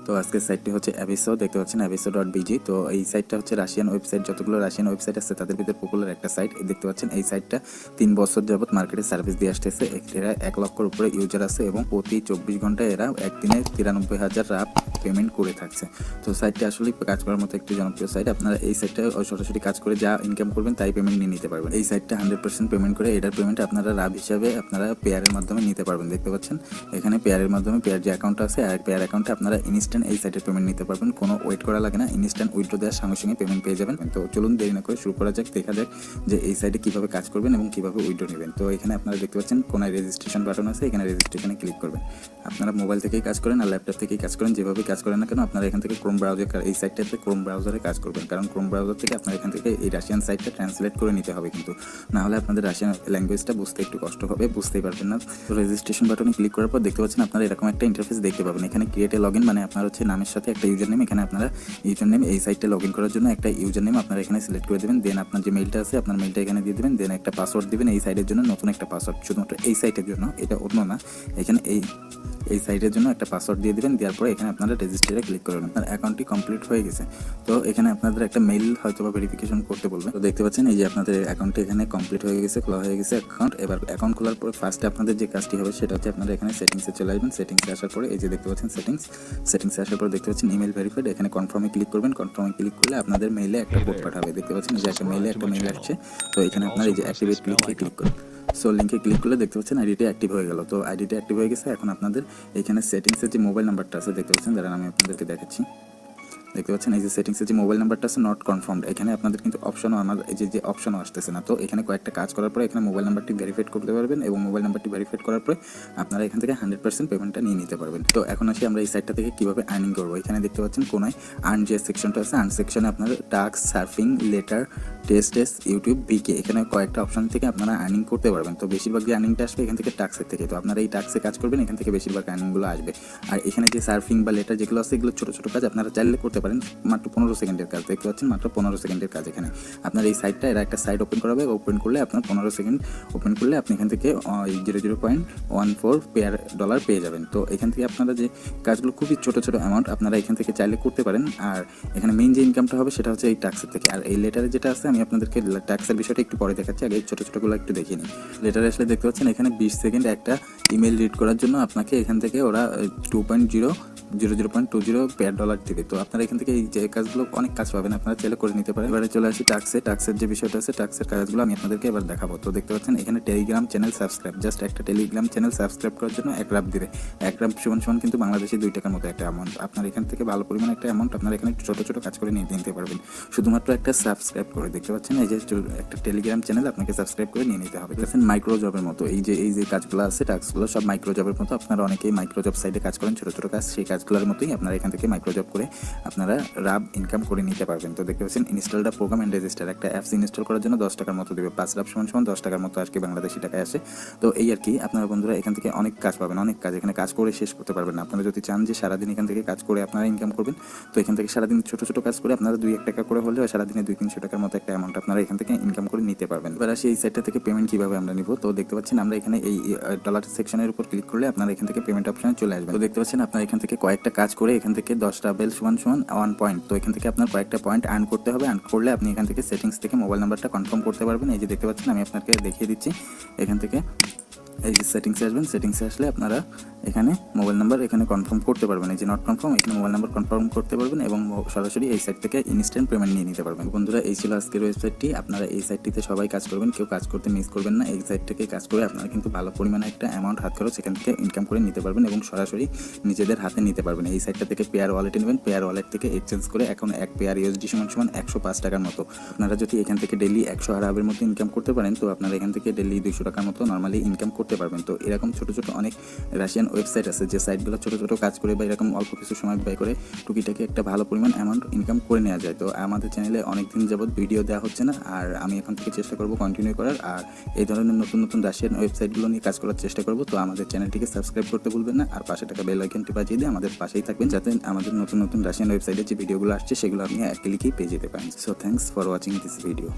তো আজকের সাইটটি হচ্ছে অ্যাভিসো, দেখতে পাচ্ছেন aviso.bg। তো এই সাইটটা হচ্ছে রাশিয়ান ওয়েবসাইট, যতগুলো রাশিয়ান ওয়েবসাইট আছে তাদের ভিতরে পপুলার একটা সাইট। দেখতে পাচ্ছেন এই সাইটটা 3 বছর যাবত মার্কেটে সার্ভিস দিয়ে আসতেছে। এরা 1 লক্ষের উপরে ইউজার আছে এবং প্রতি 24 ঘন্টায় এরা একদিনে 93,000 রাপ পেমেন্ট করে থাকছে। তো সাইটটা আসলে কাজ করার মতো একটি জনপ্রিয় সাইট। আপনারা এই সাইটটা সরাসরি কাজ করে যা ইনকাম করবেন তাই পেমেন্ট নিয়ে নিতে পারবেন। এই সাইটটা 100% পেমেন্ট করে, এটার পেমেন্ট আপনারা রাব হিসাবে আপনারা পেয়ারের মাধ্যমে নিতে পারবেন। দেখতে পাচ্ছেন এখানে পেয়ারের মাধ্যমে, পেয়ার যে অ্যাকাউন্ট আছে আর পেয়ার অ্যাকাউন্টে আপনারা ইনস্ট্যান্ট এই সাইটের পেমেন্ট নিতে পারবেন। কোনো ওয়েট করা লাগে না, ইনস্ট্যান্ট উইথড্র দেওয়ার সঙ্গে সঙ্গে পেমেন্ট পেয়ে যাবেন। তো চলুন দেরি না করে শুরু করা যাক, দেখা যাক যে এই সাইটে কীভাবে কাজ করবেন এবং কীভাবে উইথড্র নেবেন। তো এখানে আপনারা দেখতে পাচ্ছেন কোনায় রেজিস্ট্রেশন বাটন আছে, এখানে রেজিস্ট্রেশনে ক্লিক করবেন। আপনারা মোবাইল থেকেই কাজ করেন আর ল্যাপটপ থেকেই কাজ করেন, যেভাবে কাজ করেন না কেন আপনারা এখান থেকে ক্রোম ব্রাউজার, এই সাইটটাতে ক্রোম ব্রাউজারে কাজ করবেন, কারণ ক্রোম ব্রাউজার থেকে আপনারা এখান থেকে এই রাশিয়ান সাইটটা ট্রান্সলেট করে নিতে হবে, কিন্তু না হলে আপনাদের রাশিয়ান ল্যাঙ্গুয়েজটা বুঝতে একটু কষ্ট হবে, বুঝতেই পারবেন না। তো রেজিস্ট্রেশন বাটনে ক্লিক করার পর দেখতে পাচ্ছেন আপনারা এরকম একটা ইন্টারফেস দেখতে পাবেন। এখানে ক্রিয়েট এ লগইন, মানে আপনার হচ্ছে নামের সাথে একটা ইউজার নেম, এখানে আপনারা ইউজার নেম এই সাইটে লগ ইন করার জন্য একটা ইউজার নেম আপনারা এখানে সিলেক্ট করে দেবেন। দেন আপনার যে মেইলটা আছে আপনার মেইলটা এখানে দিয়ে দেবেন। দেন একটা পাসওয়ার্ড দিবেন এই সাইটের জন্য, নতুন একটা পাসওয়ার্ড শুধুমাত্র এই সাইটের জন্য, এটা অন্য না। এখানে এই সাইটের জন্য একটা পাসওয়ার্ড দিয়ে দেবেন। দেওয়ার পরে এখানে আপনারা রেজিস্টারে ক্লিক করবেন। আপনার অ্যাকাউন্টটি কমপ্লিট হয়ে গেছে। তো এখানে আপনাদের একটা মেইল হয়তো বা ভেরিফিকেশন করতে বলবেন। তো দেখতে পাচ্ছেন এই যে আপনাদের অ্যাকাউন্টটি এখানে কমপ্লিট হয়ে গেছে, খোলা হয়ে গেছে অ্যাকাউন্ট। এবার অ্যাকাউন্ট খোলার পরে ফার্স্টে আপনাদের যে কাজটি হবে সেটা হচ্ছে আপনারা এখানে সেটিংসে চলে আসবেন। সেটিংসে আসার পরে এই যে দেখতে পাচ্ছেন সেটিংসে আসার পরে দেখতে পাচ্ছেন ইমেল ভেরিফাইড, এখানে কনফার্মে ক্লিক করবেন। কনফার্মে ক্লিক করলে আপনাদের মেইলে একটা কোড পাঠাবে। দেখতে পাচ্ছেন যে একটা মেইলে একটা মেইল আসছে। তো এখানে আপনারা এই যে অ্যাক্টিভেট লিঙ্কে ক্লিক করুন। সো লিঙ্কে ক্লিক করলে দেখতে পাচ্ছেন আইডিটা অ্যাক্টিভ হয়ে গেল। তো আইডিটা অ্যাক্টিভ হয়ে গেছে। এখন আপনাদের এখানে সেটিংসের যে মোবাইল নাম্বারটা আছে দেখতে পাচ্ছেন, দাঁড়ান আমি আপনাদেরকে দেখাচ্ছি। দেখতে পাচ্ছেন এই যে সেটিংসের যে মোবাইল নাম্বারটা আছে নট কনফার্মড, এখানে আপনাদের কিন্তু অপশনও আমাদের এই যে অপশনও আসতেছে না। তো এখানে কয়েকটা কাজ করার পরে এখানে মোবাইল নাম্বারটি ভেরিফাইড করতে পারবেন এবং মোবাইল নাম্বারটি ভেরিফাইড করার পরে আপনারা এখান থেকে 100% পেমেন্টটা নিয়ে নিতে পারবেন। তো এখন আসি আমরা এই সাইটটা থেকে কীভাবে আর্নিং করবো। এখানে দেখতে পাচ্ছেন কোনায় আর্ন যে সেকশনটা আছে, আর্ন সেকশনে আপনার task, surfing, letter, test, YouTube, বিকে, এখানে কয়েকটা অপশন থেকে আপনারা আর্নিং করতে পারবেন। তো বেশিরভাগ যে আর্নিংটা আসবে এখান থেকে টাস্কের থেকে। তো আপনারা এই টাস্কে কাজ করবেন, এখান থেকে বেশিরভাগ আর্নিংগুলো আসবে। আর এখানে যে সার্ফিং বা লেটার যেগুলো আছে এগুলো ছোটো ছোটো কাজ আপনারা চাইলে করতে পারেন, মাত্র 15 সেকেন্ডের কাজ। দেখতে পাচ্ছেন মাত্র 15 সেকেন্ডের কাজ। এখানে আপনার এই সাইটটা এরা একটা সাইট ওপেন করাবে, ওপেন করলে আপনার 15 সেকেন্ড ওপেন করলে আপনি এখান থেকে 0.14 ডলার পেয়ে যাবেন। তো এখান থেকে আপনারা যে কাজগুলো খুবই ছোটো ছোটো অ্যামাউন্ট আপনারা এখান থেকে চাইলে করতে পারেন। আর এখানে মেইন যে ইনকামটা হবে সেটা হচ্ছে এই ট্যাক্সের থেকে। আর এই লেটারে যেটা আছে আমি আপনাদেরকে ট্যাক্সের বিষয়টা একটু পরে দেখাচ্ছি, আগে এই ছোটো ছোটোগুলো একটু দেখে নিই। লেটারে আসলে দেখতে পাচ্ছেন এখানে 20 সেকেন্ড একটা ইমেল রিড করার জন্য আপনাকে এখান থেকে ওরা 2.020 ডলার দিবে। তো আপনারা এখান থেকে এই যে কাজগুলো অনেক কাজ পাবেন, আপনারা চাইলে করে নিতে পারেন। এবারে চলে আসি টাক্সের যে বিষয়টা আছে, টাক্সের কাজগুলো আমি আপনাদেরকে এবার দেখাবো। তো দেখতে পাচ্ছেন এখানে টেলিগ্রাম চ্যানেল সাবস্ক্রাইব, জাস্ট একটা টেলিগ্রাম চ্যানেল সাবস্ক্রাইব করার জন্য 1 রাপ দিবে। 1 রাপ সমান কিন্তু বাংলাদেশি 2 টাকার মতো একটা অ্যামাউন্ট। আপনার এখান থেকে ভালো পরিমাণ একটা অ্যামাউন্ট আপনারা এখানে ছোটো ছোটো কাজ করে নিয়ে নিতে পারবেন, শুধুমাত্র একটা সাবস্ক্রাইব করে। দেখতে পাচ্ছেন এই যে একটা টেলিগ্রাম চ্যানেল আপনাকে সাবস্ক্রাইব করে নিয়ে নিতে হবে। দেখছেন মাইক্রো জবের মতো এই যে কাজগুলো আছে, টাস্কগুলো সব মাইক্রো জবের মতো। আপনারা অনেকেই মাইক্রো জব সাইটে কাজ করেন, ছোটো ছোটো কাজ, সেই কাজগুলোর মতোই আপনারা এখান থেকে মাইক্রো জব করে আপনারা রাব ইনকাম করে নিতে পারবেন। তো দেখতে পাচ্ছেন install the program and register, একটা অ্যাপস ইনস্টল করার জন্য 10 টাকার মতো দেবে। 5 রাব সমান 10 টাকার মতো আজকে বাংলাদেশি টাকায় আসে। তো এই আর কি, আপনারা বন্ধুরা এখান থেকে অনেক কাজ পাবেন, অনেক কাজ এখানে কাজ করে শেষ করতে পারবেন না। আপনারা যদি চান যে সারাদিন এখান থেকে কাজ করে আপনারা ইনকাম করবেন, তো এখান থেকে সারাদিন ছোটো ছোটো কাজ করে আপনারা 2-1 টাকা করে হলেও সারাদিনে 200-300 টাকার মতো একটা অ্যামাউন্ট আপনারা এখান থেকে ইনকাম করে নিতে পারবেন। এবার আসি এই সাইটটা থেকে পেমেন্ট কীভাবে আমরা নিব। তো দেখতে পাচ্ছেন আমরা এখানে এই ডলার সেকশনের উপর ক্লিক করলে আপনারা এখান থেকে পেমেন্ট অপশনে চলে আসবেন। তো দেখতে পাচ্ছেন আপনারা এখান থেকে কয়েকটা কাজ করে এখান থেকে 10টা বেল সমান 1 পয়েন্ট। তো এখান থেকে আপনার কয়েকটা পয়েন্ট আর্ন করতে হবে। আর্ন করলে আপনি এখান থেকে সেটিংস থেকে মোবাইল নাম্বারটা কনফার্ম করতে পারবেন। এই যে দেখতে পাচ্ছেন আমি আপনাকে দেখিয়ে দিচ্ছি। এখান থেকে এই যে সেটিংসে আসবেন, সেটিংসে আসলে আপনারা এখানে মোবাইল নাম্বার এখানে কনফার্ম করতে পারবেন। এই যে নট কনফার্ম, এখানে মোবাইল নাম্বার কনফার্ম করতে পারবেন এবং সরাসরি এই সাইট থেকে ইনস্ট্যান্ট পেমেন্ট নিয়ে নিতে পারবেন। বন্ধুরা এই ছিল আজকের ওয়েবসাইটটি। আপনারা এই সাইটটিতে সবাই কাজ করবেন, কেউ কাজ করতে মিস করবেন না। এই সাইট থেকে কাজ করে আপনারা কিন্তু ভালো পরিমাণে একটা অ্যামাউন্ট হাত খরচ এখান থেকে ইনকাম করে নিতে পারবেন এবং সরাসরি নিজেদের হাতে নিতে পারবেন। এই সাইটটা থেকে পেয়ার ওয়ালেটে নেবেন, পেয়ার ওয়ালেট থেকে এক্সচেঞ্জ করে এখন 1 পেয়ার ইউএসডি সমান 105 টাকার মতো। আপনারা যদি এখান থেকে ডেইলি 100 আরবের মতো ইনকাম করতে পারেন, তো আপনারা এখান থেকে ডেইলি 200 টাকার মতো নর্মালি ইনকাম করতে পারবেন। তো এরকম ছোটো ছোটো অনেক রাশিয়ান ওয়েবসাইট আছে যে সাইটগুলো ছোটো ছোটো কাজ করে বা এরকম অল্প কিছু সময় ব্যয় করে টুকিটাকি একটা ভালো পরিমাণ অ্যামাউন্ট ইনকাম করে নেওয়া যায়। তো আমাদের চ্যানেলে অনেক দিন যাবত ভিডিও দেওয়া হচ্ছে না, আর আমি এখন থেকে চেষ্টা করব কন্টিনিউ করার, আর এই ধরনের নতুন নতুন রাশিয়ান ওয়েবসাইটগুলো নিয়ে কাজ করার চেষ্টা করব। তো আমাদের চ্যানেলটিকে সাবস্ক্রাইব করতে ভুলবেন না, আর পাশে টাকা বেল আইকনটি বাজিয়ে দিয়ে আমাদের পাশেই থাকবেন, যাতে আমাদের নতুন নতুন রাশিয়ান ওয়েবসাইটে যে ভিডিওগুলো আসছে সেগুলো আপনি এক ক্লিকেই পেয়ে যেতে পারেন। So thanks for watching this video.